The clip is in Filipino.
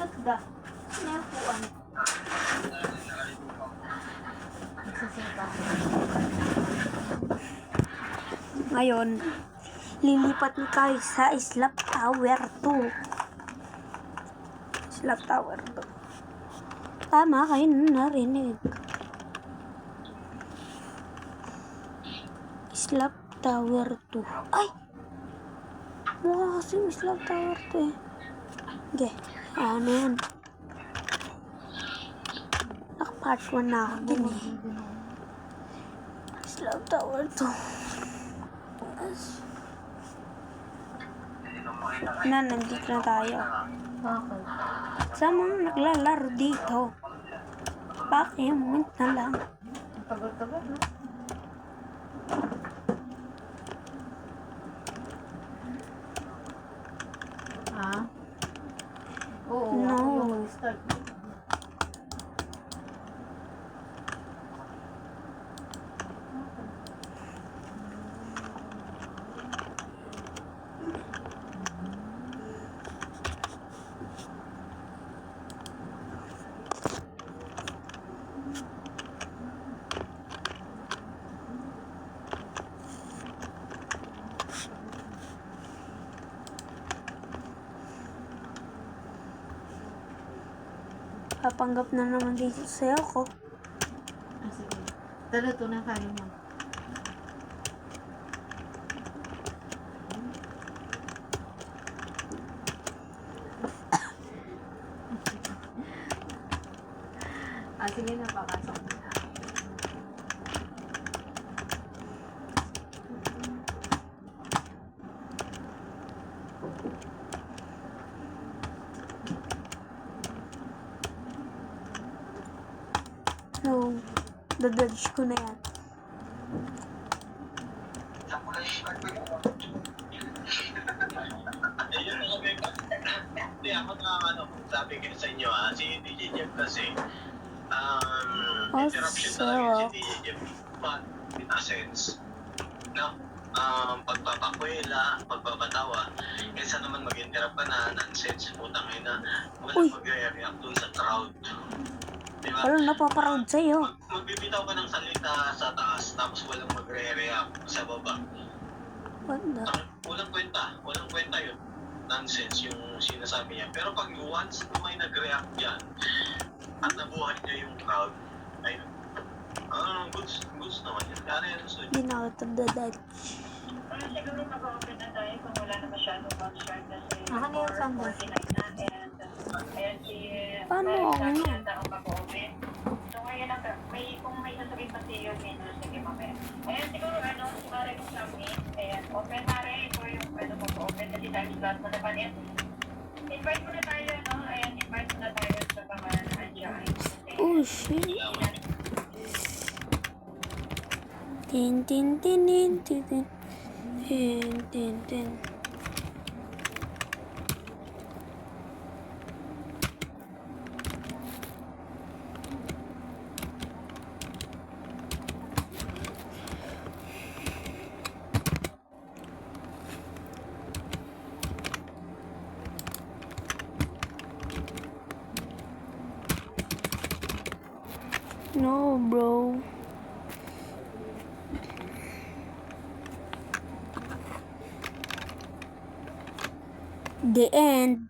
Ganda. Sinapuan. Nagsisipa. Ngayon, lilipat na tayo sa Islap Tower 2. Islap Tower 2. Tama kayo narinig. Islap Tower 2. Ay! Mukha kasi Islap Tower 2 eh. Okay. Ano yan? Part 1 na ako din eh. Islap Tower 2. Nandito na tayo. Bakit? Sa mga naglalaro dito. Pakimint na lang. Tagal-tagal, no? Ha? Oo, No. ako yung mag-start. Papanggap na naman dito sa'yo ko. Ah, sige. Tara, ito na kayo mo. Ah, sige na, papasok na. No, dadadge ko na yan. Hindi ako sabi ko sa inyo si DJ Jeff kasi interruption talaga si DJ Jeff, but in a sense na pagpapakwela, pagpapatawa, kaysa naman mag-interrupt ka na nonsense, putang ina, walang mag-react dun sa crowd. Diba? Walang napaparound sa'yo. Magbibitaw ka ng salita sa taas, tapos walang magre-react sa baba. What the? Walang kwenta yun. Nonsense yung sinasabi niya. Pero pag once na may nag-react dyan, at nabuhay niya yung crowd, ay, goods naman yun. Kaya yan, so, Hindi na ako dadadge. Siguro mag-open na tayo kung wala na masyadong mag-share kasi Akin na yung sandal. 49 na and si Paano ako Mark yan? yata ang mag-open. So ngayon kung may sasabihin pa si Eugene, sige mamaya. Ayan siguro si Marek Samit, ayan, open Marek for yung mag-open kasi time slot mo na pa niya. Invite mo na tayo, no? Ayan, invite mo na tayo sa pangalan na Anjay. Oh shit. Tin tin tin tin tin tin tin tin tin. No, bro. The end.